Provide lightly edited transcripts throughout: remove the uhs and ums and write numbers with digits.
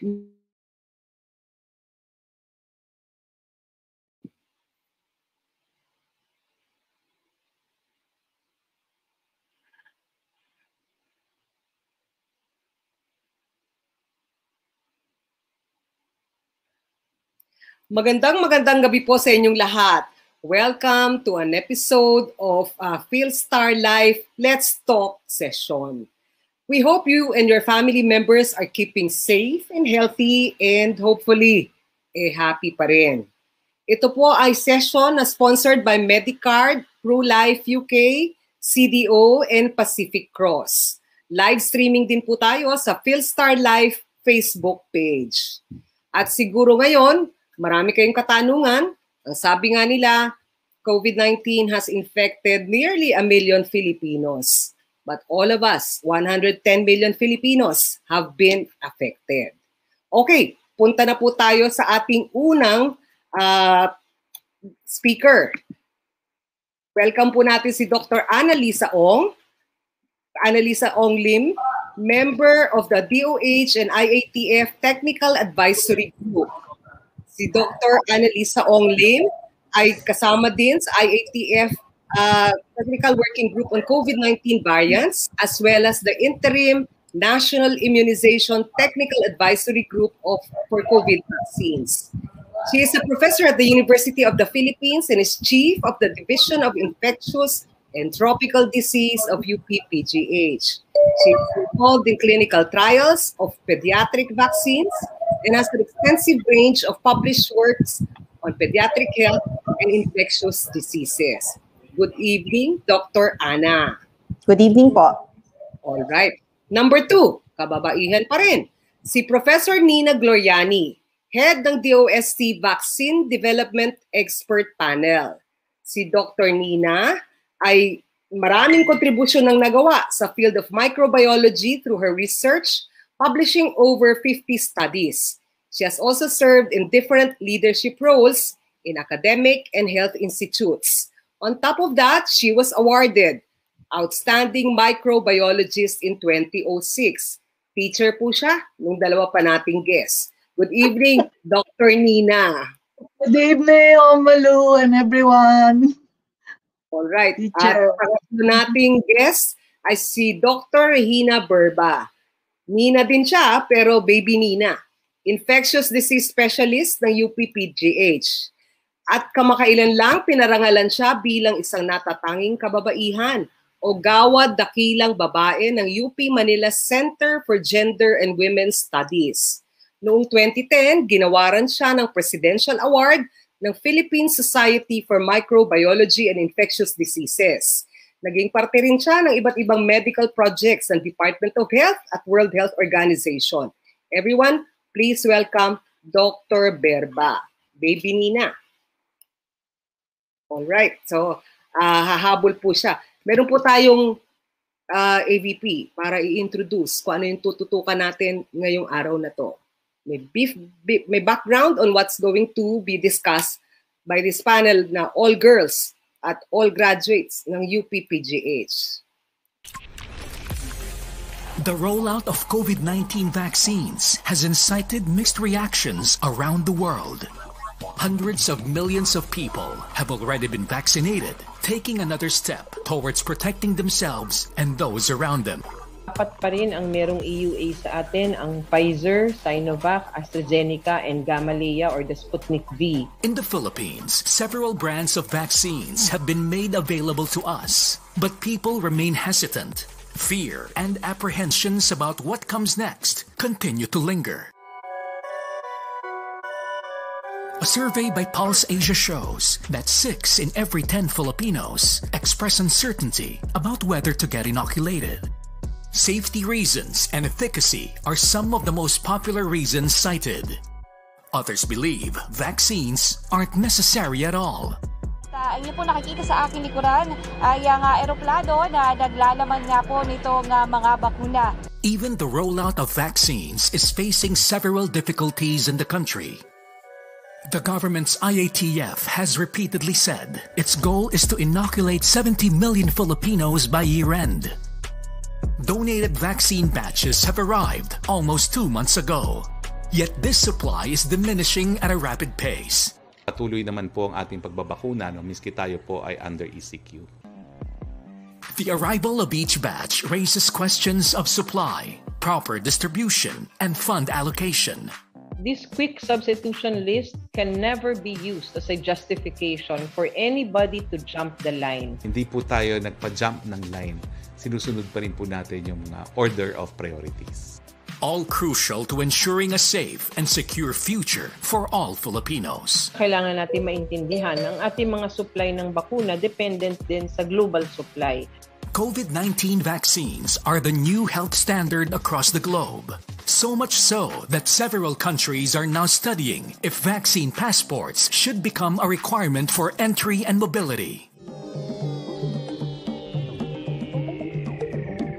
Magandang gabi po sa inyong lahat. Welcome to an episode of PhilStar Life Let's Talk session. We hope you and your family members are keeping safe and healthy and hopefully happy pa rin. Ito po ay session na sponsored by Medicard, ProLife UK, CDO, and Pacific Cross. Live streaming din po tayo sa PhilStar Life Facebook page. At siguro ngayon, marami kayong katanungan. Ang sabi nga nila, COVID-19 has infected nearly 1 million Filipinos. But all of us, 110 million Filipinos, have been affected. Okay, punta na po tayo sa ating unang speaker. Welcome po natin si Dr. Annalisa Ong. Annalisa Ong Lim, member of the DOH and IATF Technical Advisory Group. Si Dr. Annalisa Ong Lim ay kasama din sa IATF Technical Working Group on COVID-19 Variants as well as the Interim National Immunization Technical Advisory Group for COVID vaccines. She is a professor at the University of the Philippines and is chief of the Division of Infectious and Tropical Disease of UP-PGH. She is involved in clinical trials of pediatric vaccines and has an extensive range of published works on pediatric health and infectious diseases. Good evening, Dr. Anna. Good evening po. All right. Number 2, kababaihan pa rin. Si Professor Nina Gloriani, head ng DOST Vaccine Development Expert Panel. Si Dr. Nina ay maraming kontribusyon ng nagawa sa field of microbiology through her research, publishing over 50 studies. She has also served in different leadership roles in academic and health institutes. On top of that, she was awarded Outstanding Microbiologist in 2006. Teacher po siya nung dalawa pa nating guests. Good evening, Dr. Nina. Good evening, Omalu and everyone. All right. At pangatlo nating guest ay si Dr. Regina Berba. Nina din siya, pero baby Nina. Infectious disease specialist ng UP-PGH. At kamakailan lang, pinarangalan siya bilang isang natatanging kababaihan o gawad dakilang babae ng UP Manila Center for Gender and Women's Studies. Noong 2010, ginawaran siya ng Presidential Award ng Philippine Society for Microbiology and Infectious Diseases. Naging parte rin siya ng iba't ibang medical projects ng Department of Health at World Health Organization. Everyone, please welcome Dr. Berba. Baby Nina. Alright, so hahabol po siya. Meron po tayong AVP para i-introduce kung ano yung tututukan natin ngayong araw na to. May background on what's going to be discussed by this panel na all girls at all graduates ng UP-PGH. The rollout of COVID-19 vaccines has incited mixed reactions around the world. Hundreds of millions of people have already been vaccinated, taking another step towards protecting themselves and those around them. Dapat pa rin ang merong EUA sa atin, ang Pfizer, Sinovac, AstraZeneca, and Gamaleya or the Sputnik V. In the Philippines, several brands of vaccines have been made available to us, but people remain hesitant. Fear and apprehensions about what comes next continue to linger. A survey by Pulse Asia shows that 6 in every 10 Filipinos express uncertainty about whether to get inoculated. Safety reasons and efficacy are some of the most popular reasons cited. Others believe vaccines aren't necessary at all. Inyo po nakikita sa aking likuran ay ang eroplano na naglalaman nga po nitong mga bakuna. Even the rollout of vaccines is facing several difficulties in the country. The government's IATF has repeatedly said its goal is to inoculate 70 million Filipinos by year-end. Donated vaccine batches have arrived almost 2 months ago. Yet this supply is diminishing at a rapid pace. Patuloy naman po ang ating pagbabakuna, miski tayo po ay under ECQ. The arrival of each batch raises questions of supply, proper distribution, and fund allocation. This quick substitution list can never be used as a justification for anybody to jump the line. Hindi po tayo nagpa-jump ng line. Sinusunod pa rin po natin yung order of priorities. All crucial to ensuring a safe and secure future for all Filipinos. Kailangan natin maintindihan ang ating mga supply ng bakuna dependent din sa global supply. COVID-19 vaccines are the new health standard across the globe. So much so that several countries are now studying if vaccine passports should become a requirement for entry and mobility.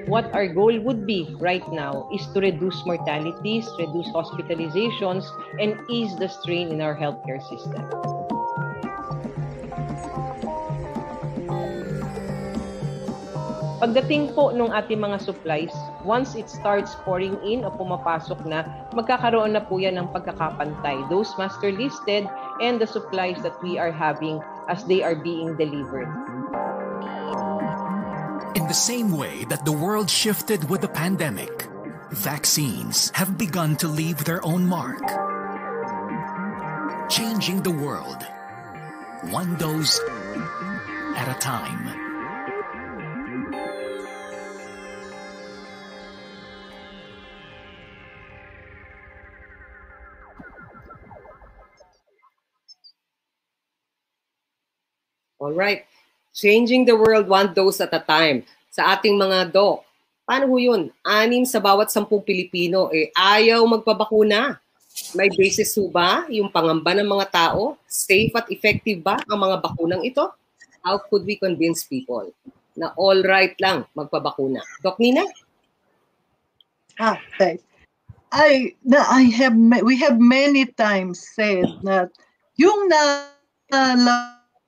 What our goal would be right now is to reduce mortalities, reduce hospitalizations, and ease the strain in our healthcare system. Pagdating po ng ating mga supplies, once it starts pouring in o pumapasok na, magkakaroon na po yan ng pagkakapantay. Those master listed and the supplies that we are having as they are being delivered. In the same way that the world shifted with the pandemic, vaccines have begun to leave their own mark, changing the world, one dose at a time. All right. Changing the world one dose at a time. Sa ating mga doc, paano ho yun? 6 sa bawat 10 Pilipino ayaw magpabakuna. May basis ho ba yung pangamba ng mga tao? Safe at effective ba ang mga bakunang ito? How could we convince people na all right lang magpabakuna? Doc Nina? Okay. We have many times said that yung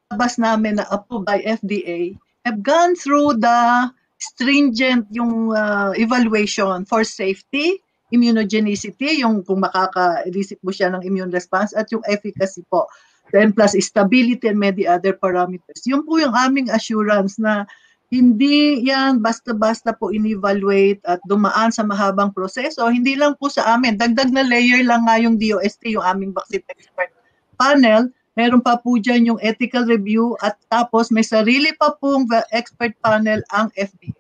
labas namin na approved by FDA have gone through the stringent yung evaluation for safety, immunogenicity, yung kung makaka-elicit mo siya ng immune response, at yung efficacy po. Then plus stability and many other parameters. Yun po yung aming assurance na hindi yan basta-basta po in-evaluate at dumaan sa mahabang proseso. Hindi lang po sa amin. Dagdag na layer lang nga yung DOST, yung aming vaccine expert panel. Meron pa po dyan yung ethical review at tapos may sarili pa pong expert panel ang FDA.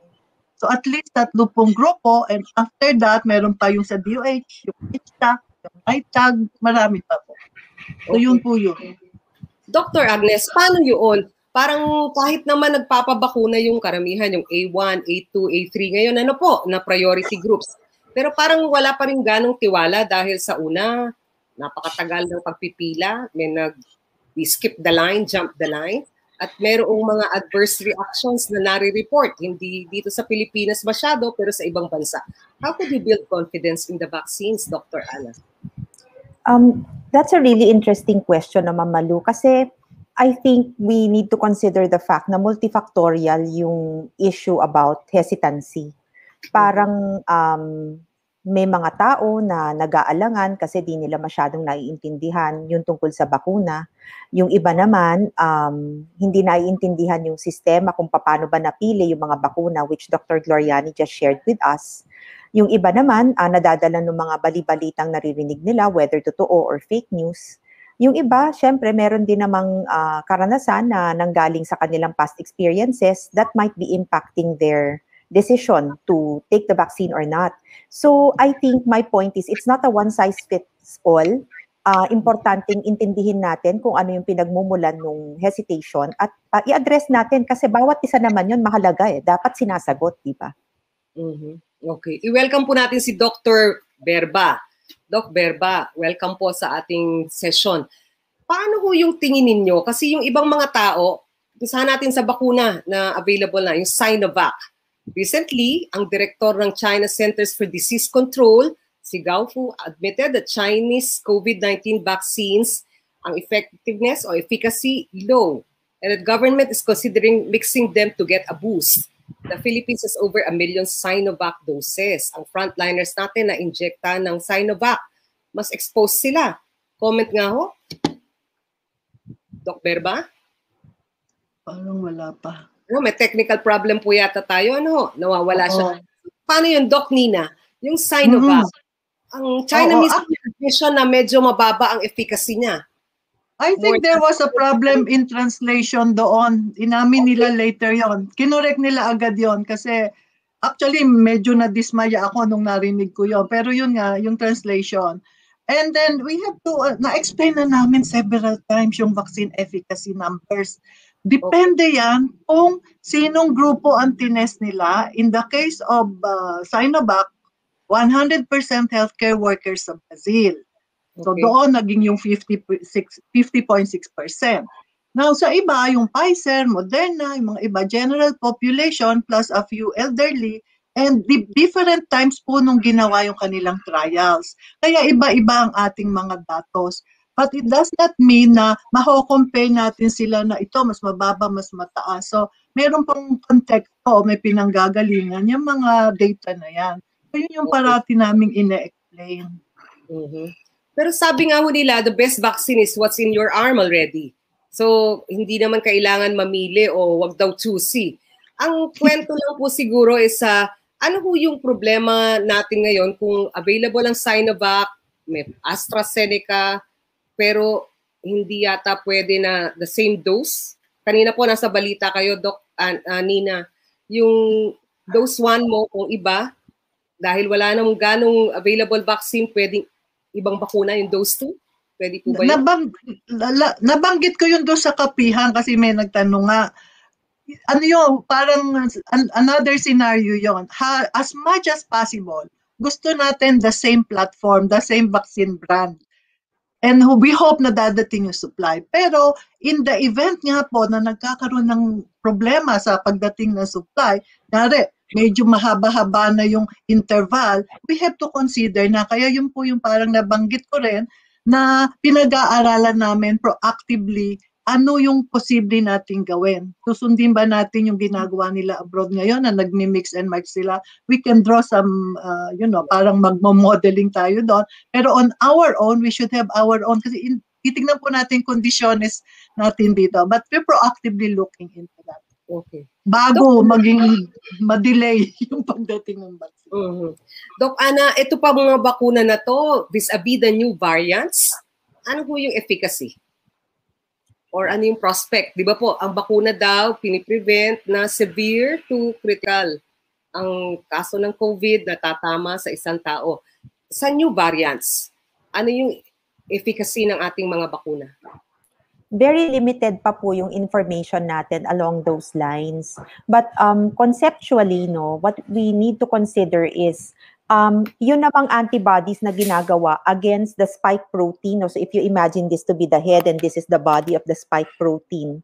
So at least 3 pong grupo, and after that, meron pa yung sa DOH, yung HTAC, yung ITAG, marami pa po. So yun po yun. Dr. Agnes, paano yun? Parang kahit naman nagpapabakuna yung karamihan, yung A1, A2, A3 ngayon, ano po, na priority groups. Pero parang wala pa rin ganong tiwala dahil sa una, napakatagal ng pagpipila, we skip the line, jump the line, at merong mga adverse reactions na nare-report. Hindi dito sa Pilipinas masyado, pero sa ibang bansa. How could you build confidence in the vaccines, Dr. Ana? That's a really interesting question, Ma'am Malu, kasi I think we need to consider the fact na multifactorial yung issue about hesitancy. Parang may mga tao na nag-aalangan kasi di nila masyadong naiintindihan yung tungkol sa bakuna. Yung iba naman, hindi naiintindihan yung sistema kung paano ba napili yung mga bakuna, which Dr. Gloriani just shared with us. Yung iba naman, nadadala ng mga bali-balitang naririnig nila, whether totoo or fake news. Yung iba, syempre, meron din namang karanasan na nanggaling sa kanilang past experiences that might be impacting their decision to take the vaccine or not. So I think my point is it's not a one-size-fits-all. Importanteng intindihin natin kung ano yung pinagmumulan ng hesitation at i-address natin kasi bawat isa naman yun mahalaga Dapat sinasagot, di ba? Okay. I-welcome po natin si Dr. Berba. Doc Berba, welcome po sa ating session. Paano ho yung tingin ninyo? Kasi yung ibang mga tao, isahan natin sa bakuna na available na, yung Sinovac. Recently, ang direktor ng China Centers for Disease Control, si Gao Fu, admitted that Chinese COVID-19 vaccines, ang effectiveness or efficacy low, and the government is considering mixing them to get a boost. The Philippines has over 1 million Sinovac doses. Ang frontliners natin na injecta ng Sinovac. mas exposed sila. Comment nga ho. Doc Berba? Parang wala pa. May technical problem po yata tayo. Nawawala siya. Paano yun, Doc Nina? Yung Sinovac, ang China mismo admission na medyo mababa ang efficacy niya. I think there was a problem in translation doon. Inamin nila later yon. Kinorek nila agad yon kasi actually medyo na-dismaya ako nung narinig ko yon. Pero yun nga, yung translation. And then we have to, na-explain na namin several times yung vaccine efficacy numbers. Depende yan kung sinong grupo ang tinest nila. In the case of Sinovac, 100% healthcare workers sa Brazil. So doon naging yung 50.6%. Now sa iba, yung Pfizer, Moderna, yung mga iba, general population plus a few elderly, and different times po nung ginawa yung kanilang trials. Kaya iba-iba ang ating mga datos. But it does not mean na maho-compare natin sila na ito mas mababa, mas mataas. So meron pong konteksto, may pinanggagalingan yung mga data na yan. So yun yung parati naming ine-explain. Pero sabi nga ho nila, the best vaccine is what's in your arm already. So hindi naman kailangan mamili o wag daw choosy. Ang kwento lang po siguro is ano ho yung problema natin ngayon kung available ang Sinovac, may AstraZeneca, pero hindi yata pwede na the same dose. Kanina po nasa balita kayo, Doc Nina, yung dose 1 mo kung iba, dahil wala namang ganong available vaccine, pwedeng ibang bakuna yung dose 2? Pwede po ba yun? Nabanggit ko yun doon sa kapihan kasi may nagtanong nga, ano yun, parang another scenario yun. As much as possible, gusto natin the same platform, the same vaccine brand. And we hope na dadating yung supply. Pero in the event nga po na nagkakaroon ng problema sa pagdating ng supply, medyo mahaba-haba na yung interval, we have to consider na kaya yun po yung parang nabanggit ko rin na pinag-aaralan namin proactively ano yung posible nating gawin. Susundin ba natin yung ginagawa nila abroad ngayon na nagmi-mix and match sila? We can draw some, parang magmo-modeling tayo doon. Pero on our own, we should have our own. Kasi titignan po natin kondisyones natin dito. But we're proactively looking into that. Okay. Bago maging ma-delay yung pagdating ng vaccine. Doc Ana, ito pa mga bakuna na to, vis-a-vis the new variants, ano po yung efficacy? Or ano yung prospect? Di ba po, ang bakuna daw, piniprevent na severe to critical. Ang kaso ng COVID natatama sa isang tao. Sa new variants, ano yung efficacy ng ating mga bakuna? Very limited pa po yung information natin along those lines. But conceptually, what we need to consider is yun namang antibodies na ginagawa against the spike protein. So if you imagine this to be the head and this is the body of the spike protein,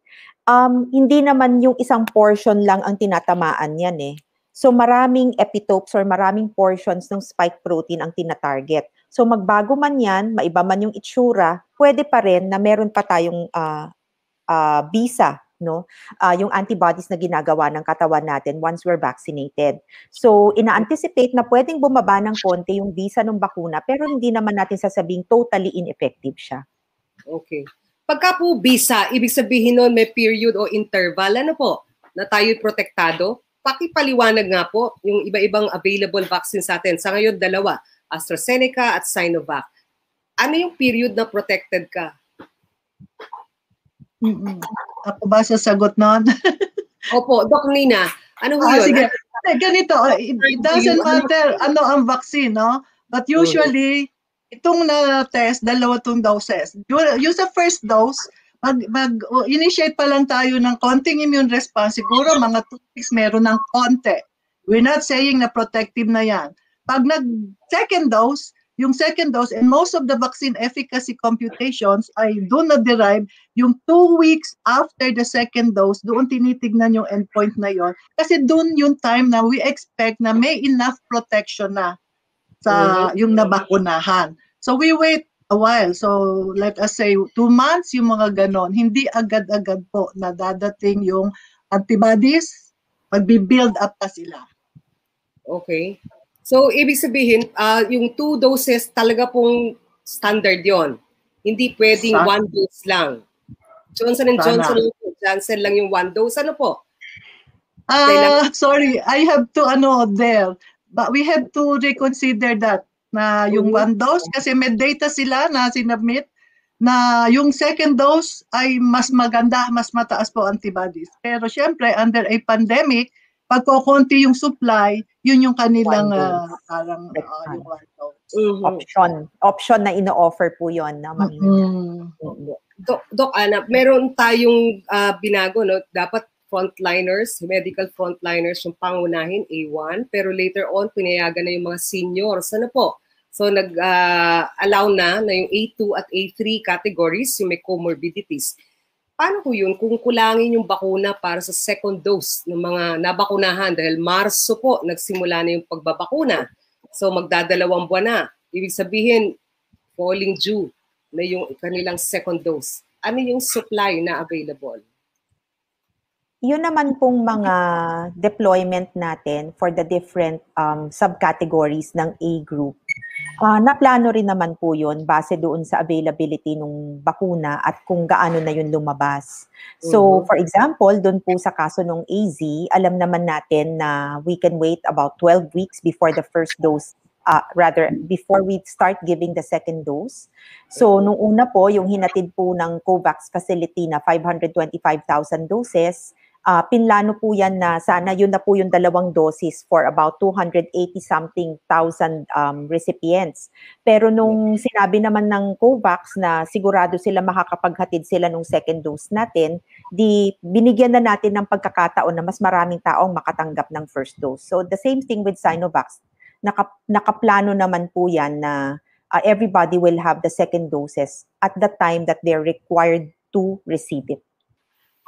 hindi naman yung isang portion lang ang tinatamaan yan eh. So maraming epitopes or maraming portions ng spike protein ang tinatarget. So magbago man yan, maiba man yung itsura, pwede pa rin na meron pa tayong bisa, yung antibodies na ginagawa ng katawan natin once we're vaccinated. So, ina-anticipate na pwedeng bumaba ng konti yung visa ng bakuna pero hindi naman natin sasabing totally ineffective siya. Okay. Pagka po visa, ibig sabihin nun may period o interval, ano po, na tayo'y protektado? Pakipaliwanag nga po yung iba-ibang available vaccines sa atin. Sa ngayon, 2, AstraZeneca at Sinovac. Ano yung period na protected ka? Ako ba sasagot nun? Opo, Doc Nina. Ano ho yun? Sige. Ganito, it doesn't matter ano ang vaccine, But usually, itong na-test, 2 doses. Yung sa first dose, mag-initiate pa lang tayo ng konting immune response. Siguro mga 2 weeks meron ng konti. We're not saying na protective na yan. Pag nag-second dose, yung second dose, and most of the vaccine efficacy computations ay doon na-derive yung 2 weeks after the second dose, doon tinitignan yung endpoint na yon. Kasi doon yung time na we expect na may enough protection na sa yung nabakunahan. So we wait a while. So let us say 2 months yung mga ganon. Hindi agad-agad po na dadating yung antibodies, magbi-build up pa sila. Okay. So, ibig sabihin, yung 2 doses talaga pong standard yon. Hindi pwedeng one dose lang. Johnson & Johnson lang yung one dose. Ano po? Sorry, I have to there. But we have to reconsider that na yung one dose kasi may data sila na sinubmit na yung second dose ay mas maganda, mas mataas po antibodies. Pero syempre, under a pandemic, pag kukunti yung supply, yun yung kanilang parang yung one dose. Option na ino-offer po yun. Na Doc Ana, meron tayong binago, no? Dapat frontliners, medical frontliners yung pangunahin, A1, pero later on, pinayagan na yung mga seniors. Ano po? So, nag-allow na yung A2 at A3 categories, yung may comorbidities. Paano po yun kung kulangin yung bakuna para sa second dose ng mga nabakunahan? Dahil Marso po, nagsimula na yung pagbabakuna. So, magdadalawang buwan na. Ibig sabihin, falling due na yung kanilang second dose. Ano yung supply na available? Yun naman pong mga deployment natin for the different subcategories ng A group. Naplano rin naman po yun base doon sa availability ng bakuna at kung gaano na yun lumabas. So, for example, doon po sa kaso ng AZ, alam naman natin na we can wait about 12 weeks before the first dose, before we start giving the second dose. So, nung una po, yung hinatid po ng COVAX facility na 525,000 doses, pinlano po yan na sana yun na po yung dalawang doses for about 280-something thousand recipients. Pero nung sinabi naman ng COVAX na sigurado sila makakapaghatid sila nung second dose natin, binigyan na natin ng pagkakataon na mas maraming taong makatanggap ng first dose. So the same thing with Sinovac. Nakaplano naman po yan na everybody will have the second doses at the time that they're required to receive it.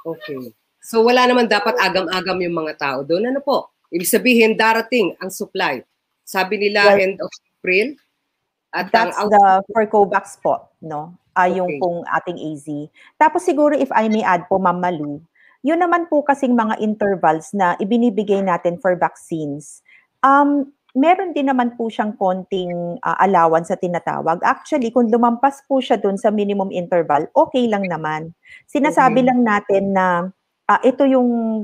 Okay. So wala naman dapat agam-agam yung mga tao doon. Ano po? Ibig sabihin, darating ang supply. Sabi nila end of April. At that's for COVAX po, no? Yung pong ating AZ. Tapos siguro if I may add po, Ma'am Malu, yun naman po kasing mga intervals na ibinibigay natin for vaccines. Meron din naman po siyang konting allowance sa tinatawag. Actually, kung lumampas po siya dun sa minimum interval, okay lang naman. Sinasabi lang natin na ito yung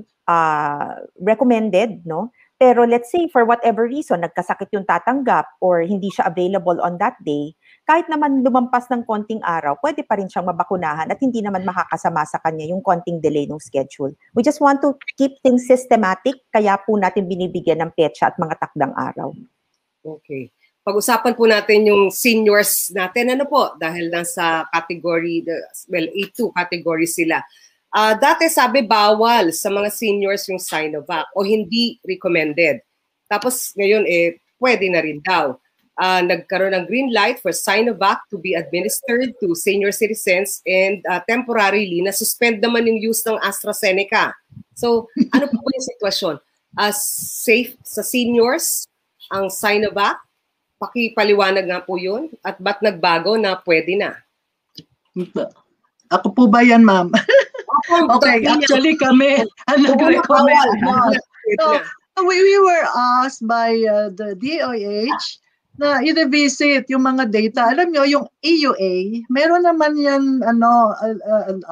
recommended, no? Pero let's say for whatever reason, nagkasakit yung tatanggap or hindi siya available on that day, kahit naman lumampas ng konting araw, pwede pa rin siyang mabakunahan at hindi naman makakasama sa kanya yung konting delay ng schedule. We just want to keep things systematic, kaya po natin binibigyan ng petsa at mga takdang araw. Okay. Pag-usapan po natin yung seniors natin, ano po, dahil nasa category, A2 category sila. Dati sabi bawal sa mga seniors yung Sinovac o hindi recommended. Tapos ngayon pwede na rin daw. Nagkaroon ng green light for Sinovac to be administered to senior citizens and temporarily na-suspend naman yung use ng AstraZeneca. So ano po yung sitwasyon? Safe sa seniors ang Sinovac? Pakipaliwanag nga po yun. At ba't nagbago na pwede na? Ako po ba yan, ma'am? Okay, actually kami nag-recommend. So, we were asked by the DOH na i-revisit yung mga data. Alam nyo, yung EUA, meron naman yan,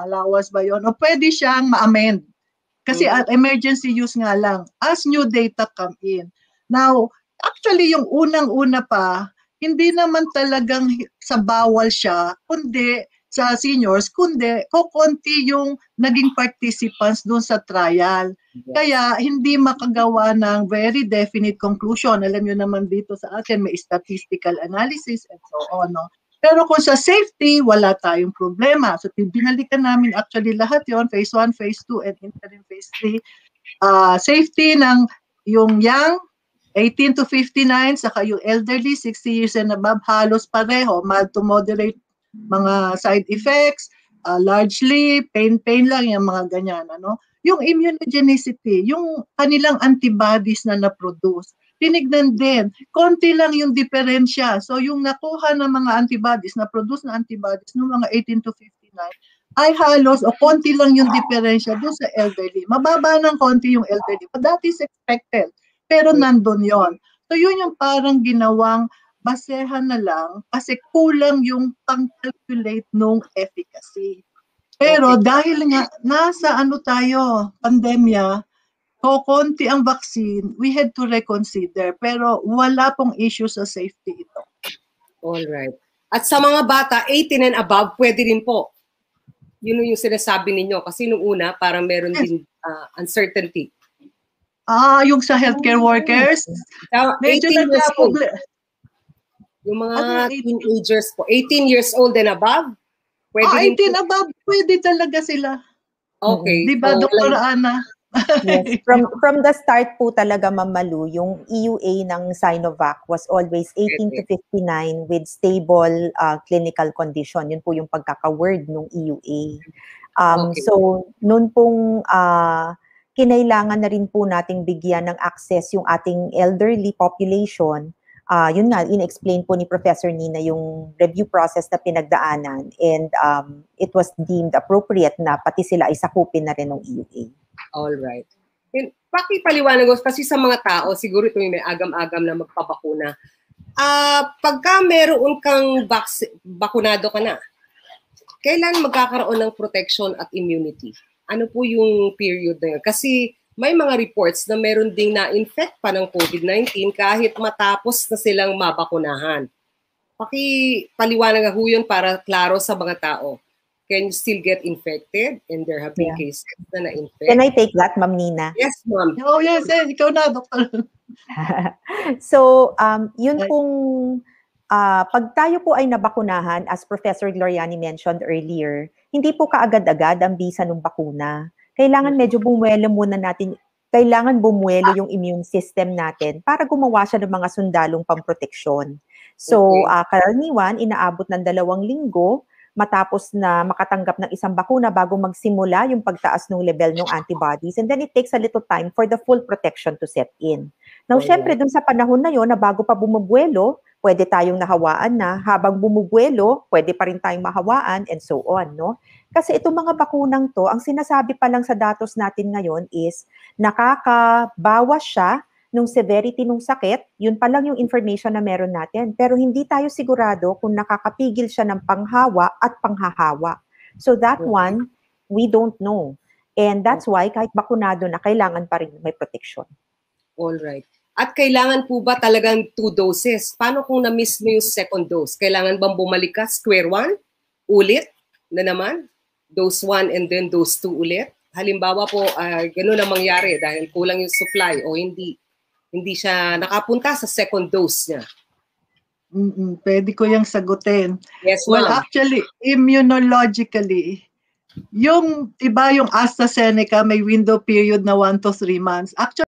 allowance ba yun? O pwede siyang ma-amend. Kasi at emergency use nga lang, as new data come in. Now, actually, yung unang-una pa, hindi naman talagang sa bawal siya, kundi sa seniors, kundi kukunti yung naging participants doon sa trial. Kaya hindi makagawa ng very definite conclusion. Alam nyo naman dito sa atin, may statistical analysis and so on. No? Pero kung sa safety, wala tayong problema. So binalikan namin actually lahat yon, phase 1, phase 2, and interim phase 3. Safety ng yung young, 18 to 59, saka yung elderly, 60 years and above, halos pareho, mild to moderate mga side effects, largely pain lang yung mga ganyan, ano? Yung immunogenicity, yung kanilang antibodies na na-produce, tinignan din, konti lang yung diferensya. So yung nakuha ng mga antibodies, na-produce na antibodies ng mga 18 to 59, ay halos o konti lang yung diferensya doon sa elderly. Mababa ng konti yung elderly, but that is expected. Pero nandun yon. So yun yung parang ginawang basehan na lang kasi kulang yung pang-calculate nung efficacy. Pero dahil nga nasa tayo, pandemya, konti ang vaccine, we had to reconsider. Pero wala pong issue sa safety ito. All right. At sa mga bata, 18 and above, pwede rin po. Yun yung sinasabi ninyo. Kasi nung una, parang meron din uncertainty. Yung sa healthcare workers, medyo nagka-problem. Yung mga teenagers po, 18 years old and above? Pwede 18 above, pwede talaga sila. Okay. Di ba, Dr. Ana? Yes, from the start po talaga, Ma'am Malu, yung EUA ng Sinovac was always 18 to 59 with stable clinical condition. Yun po yung pagkaka-word ng EUA. So, noon pong kinailangan na rin po nating bigyan ng access yung ating elderly population. Yun nga, in-explain po ni Professor Nina yung review process na pinagdaanan, and it was deemed appropriate na pati sila ay sakupin na rin ng EUA. All right. Pakipaliwanag ko, kasi sa mga tao, siguro ito may agam-agam na magpabakuna. Pagka meron kang bakunado ka na, kailan magkakaroon ng protection at immunity? Ano po yung period na yun? Kasi may mga reports na meron ding na-infect pa ng COVID-19 kahit matapos na silang mabakunahan. Pakipaliwanag ho yun para klaro sa mga tao. Can you still get infected? And there have been cases na na-infect. Can I take that, Ma'am Nina? Yes, ma'am. Oh, yes. Ikaw na, Dr. So, yun pong, pag tayo po ay nabakunahan, as Professor Gloriani mentioned earlier, hindi po kaagad-agad ang bisa ng bakuna. Kailangan medyo bumuelo muna natin, kailangan bumuelo yung immune system natin para gumawa siya ng mga sundalong pamproteksyon. So, karaniwan, inaabot ng 2 linggo, matapos na makatanggap ng isang bakuna bago magsimula yung pagtaas ng level ng antibodies. And then it takes a little time for the full protection to set in. Now, syempre, dun sa panahon na yon na bago pa bumubuelo, pwede tayong nahawaan na. Habang bumubuelo, pwede pa rin tayong mahawaan, and so on, no? Kasi itong mga bakunang to, ang sinasabi pa lang sa datos natin ngayon is nakakabawas siya nung severity nung sakit, yun pa lang yung information na meron natin. Pero hindi tayo sigurado kung nakakapigil siya ng panghawa at panghahawa. So that one, we don't know. And that's why kahit bakunado na, kailangan pa rin may protection. All right. At kailangan po ba talagang 2 doses? Paano kung na-miss mo yung second dose? Kailangan bang bumalik ka square one? Ulit na naman? Dose 1 and then dose 2 ulit? Halimbawa po, gano'n ang mangyari dahil kulang yung supply o hindi siya nakapunta sa second dose niya. Pwede ko yung sagutin. Yes, well, ma'am. actually, immunologically, yung iba yung AstraZeneca may window period na 1 to 3 months. Actually,